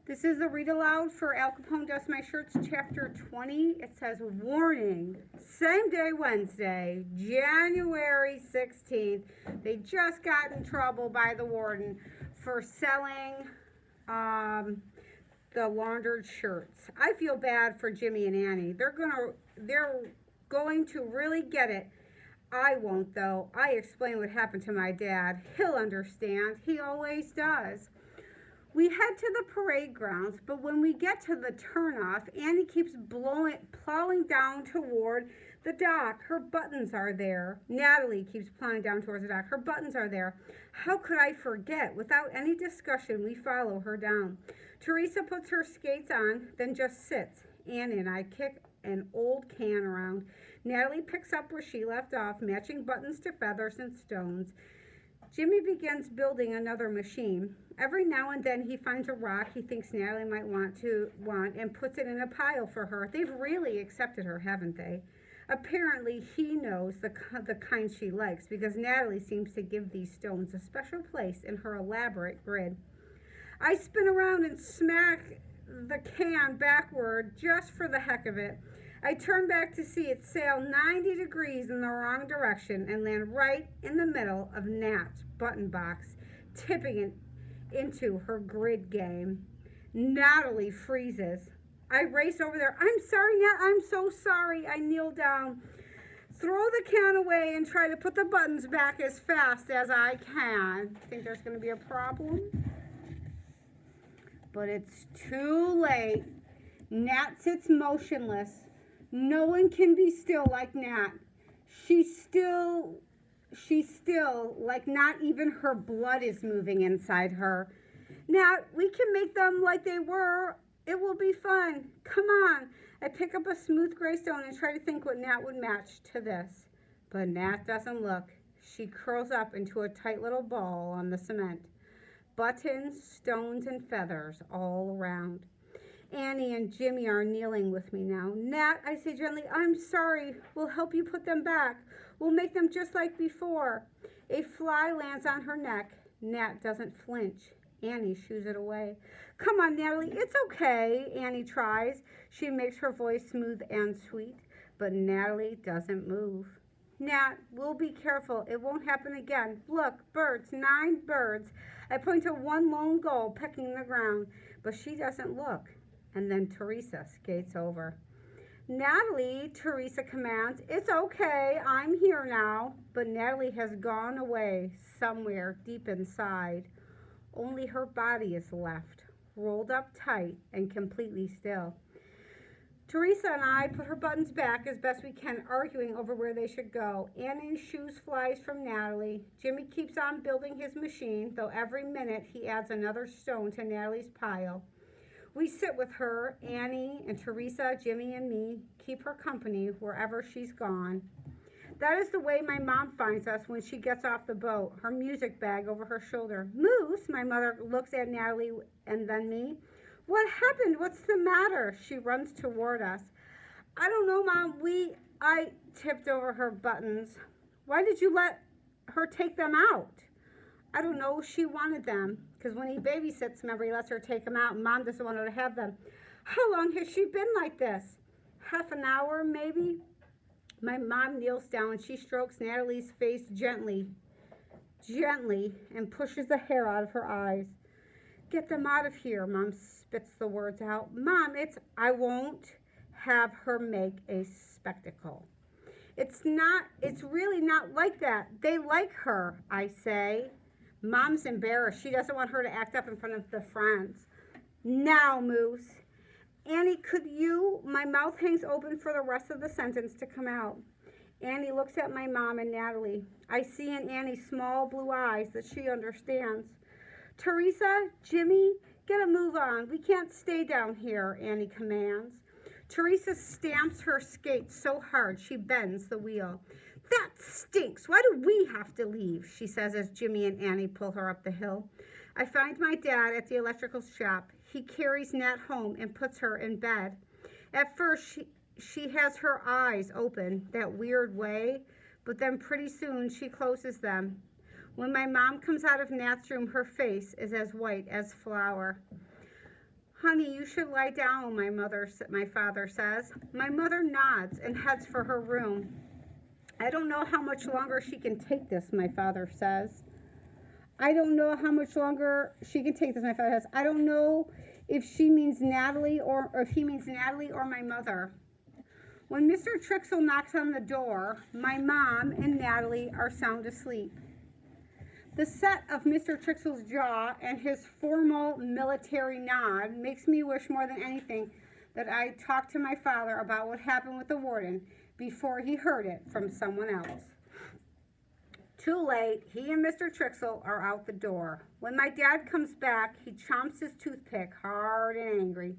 This is the read aloud for Al Capone Does My Shirts, chapter 20. It says, warning, same day Wednesday, January 16th. They just got in trouble by the warden for selling the laundered shirts. I feel bad for Jimmy and Annie. They're going to really get it. I won't, though. I explain what happened to my dad. He'll understand. He always does. We head to the parade grounds, but when we get to the turnoff, Annie keeps plowing down toward the dock. Her buttons are there. Natalie keeps plowing down towards the dock. Her buttons are there. How could I forget? Without any discussion, we follow her down. Teresa puts her skates on, then just sits. Annie and I kick an old can around. Natalie picks up where she left off, matching buttons to feathers and stones. Jimmy begins building another machine. Every now and then he finds a rock he thinks Natalie might want and puts it in a pile for her. They've really accepted her, haven't they? Apparently he knows the kind she likes because Natalie seems to give these stones a special place in her elaborate grid. I spin around and smack the can backward just for the heck of it. I turn back to see it sail 90 degrees in the wrong direction and land right in the middle of Nat's button box, tipping it into her grid game. Natalie freezes. I race over there. I'm sorry, Nat. I'm so sorry. I kneel down, throw the can away, and try to put the buttons back as fast as I can. Think there's going to be a problem? But it's too late. Nat sits motionless. No one can be still like Nat. She's still, like not even her blood is moving inside her. Nat, we can make them like they were. It will be fun. Come on. I pick up a smooth gray stone and try to think what Nat would match to this. But Nat doesn't look. She curls up into a tight little ball on the cement. Buttons, stones, and feathers all around. Annie and Jimmy are kneeling with me now. Nat, I say gently, I'm sorry. We'll help you put them back. We'll make them just like before. A fly lands on her neck. Nat doesn't flinch. Annie shoos it away. Come on, Natalie, it's okay, Annie tries. She makes her voice smooth and sweet, but Natalie doesn't move. Nat, we'll be careful. It won't happen again. Look, birds, 9 birds. I point to one lone gull pecking the ground, but she doesn't look. And then Teresa skates over. Natalie, Teresa commands, it's okay, I'm here now. But Natalie has gone away somewhere deep inside. Only her body is left, rolled up tight and completely still. Teresa and I put her buttons back as best we can, arguing over where they should go. Annie's shoes flies from Natalie. Jimmy keeps on building his machine, though every minute he adds another stone to Natalie's pile. We sit with her, Annie and Teresa, Jimmy and me, keep her company wherever she's gone. That is the way my mom finds us when she gets off the boat, her music bag over her shoulder. Moose, my mother looks at Natalie and then me. What happened? What's the matter? She runs toward us. I don't know, Mom. I tipped over her buttons. Why did you let her take them out? I don't know. She wanted them. Because when he babysits, remember, he lets her take them out, and Mom doesn't want her to have them. How long has she been like this? Half an hour, maybe? My mom kneels down, and she strokes Natalie's face gently, and pushes the hair out of her eyes. Get them out of here, Mom spits the words out. Mom, I won't have her make a spectacle. It's really not like that. They like her, I say. Mom's embarrassed. She doesn't want her to act up in front of the friends. Now, Moose. Annie, could you? My mouth hangs open for the rest of the sentence to come out. Annie looks at my mom and Natalie. I see in Annie's small blue eyes that she understands. Teresa, Jimmy, get a move on. We can't stay down here, Annie commands. Teresa stamps her skates so hard she bends the wheel. That stinks. Why do we have to leave? She says as Jimmy and Annie pull her up the hill. I find my dad at the electrical shop. He carries Nat home and puts her in bed. At first, she has her eyes open that weird way, but then pretty soon she closes them. When my mom comes out of Nat's room, her face is as white as flour. Honey, you should lie down, my father says. My mother nods and heads for her room. I don't know how much longer she can take this, my father says. I don't know how much longer she can take this, my father says. I don't know if she means Natalie or if he means Natalie or my mother. When Mr. Trixel knocks on the door, my mom and Natalie are sound asleep. The set of Mr. Trixel's jaw and his formal military nod makes me wish more than anything that I talked to my father about what happened with the warden before he heard it from someone else. Too late, he and Mr. Trixel are out the door. When my dad comes back, he chomps his toothpick hard and angry.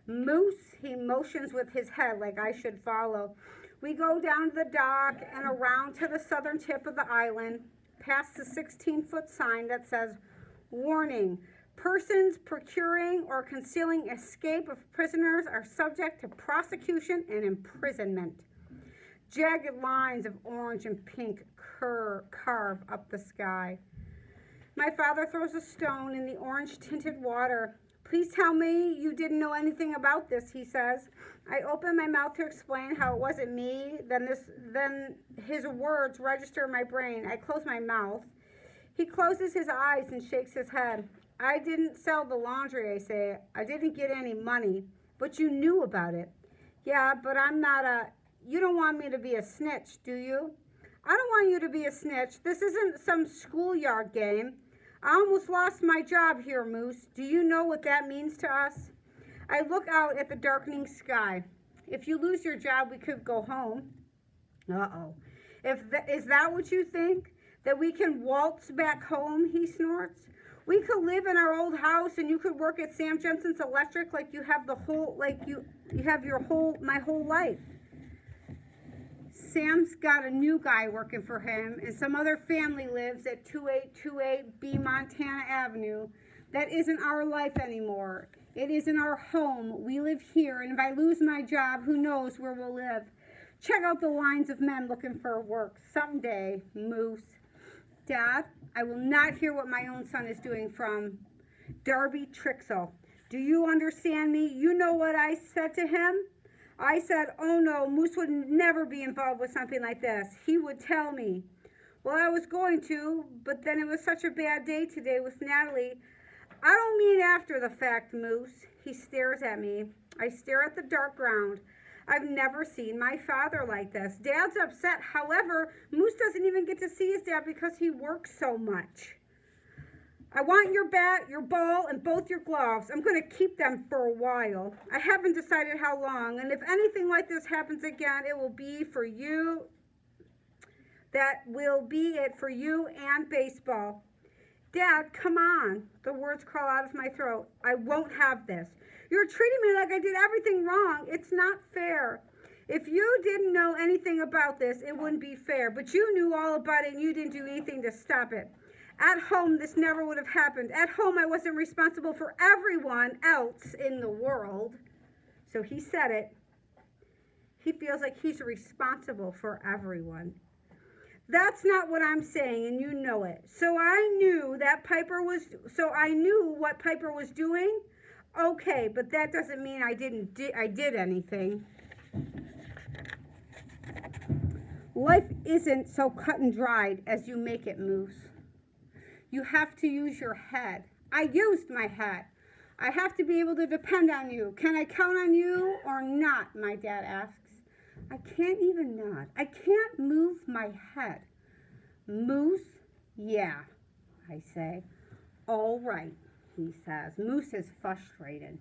Moose, he motions with his head like I should follow. We go down to the dock and around to the southern tip of the island, past the 16-foot sign that says, "Warning, persons procuring or concealing escape of prisoners are subject to prosecution and imprisonment." Jagged lines of orange and pink carve up the sky. My father throws a stone in the orange-tinted water. "Please tell me you didn't know anything about this," he says. I open my mouth to explain how it wasn't me. Then his words register in my brain. I close my mouth. He closes his eyes and shakes his head. "I didn't sell the laundry," I say. "I didn't get any money. But you knew about it." "Yeah, but I'm not a... You don't want me to be a snitch, do you?" "I don't want you to be a snitch. This isn't some schoolyard game. I almost lost my job here, Moose. Do you know what that means to us?" I look out at the darkening sky. "If you lose your job, we could go home." Uh-oh. Is that what you think? That we can waltz back home?" he snorts. "We could live in our old house and you could work at Sam Jensen's Electric like you have my whole life." Sam's got a new guy working for him, and some other family lives at 2828 B Montana Avenue. That isn't our life anymore. It isn't our home. We live here, and if I lose my job, who knows where we'll live. Check out the lines of men looking for work someday, Moose. Dad, I will not hear what my own son is doing from Darby Trixel. Do you understand me? You know what I said to him? I said, "Oh no, Moose would never be involved with something like this. He would tell me." "Well, I was going to, but then it was such a bad day today with Natalie." "I don't mean after the fact, Moose." He stares at me. I stare at the dark ground. I've never seen my father like this. Dad's upset. However, Moose doesn't even get to see his dad because he works so much. "I want your bat, your ball, and both your gloves. I'm going to keep them for a while. I haven't decided how long, and if anything like this happens again, it will be for you. That will be it for you and baseball." "Dad, come on." The words crawl out of my throat. "I won't have this. You're treating me like I did everything wrong. It's not fair. If you didn't know anything about this, it wouldn't be fair. But you knew all about it, and you didn't do anything to stop it. At home, this never would have happened. At home, I wasn't responsible for everyone else in the world." So he said it. He feels like he's responsible for everyone. That's not what I'm saying, and you know it. So I knew what Piper was doing. Okay, but that doesn't mean I did anything. Life isn't so cut and dried as you make it, Moose. You have to use your head. I used my head. I have to be able to depend on you. Can I count on you or not? My dad asks. I can't even nod. I can't move my head. Moose? Yeah, I say. All right, he says. Moose is frustrated.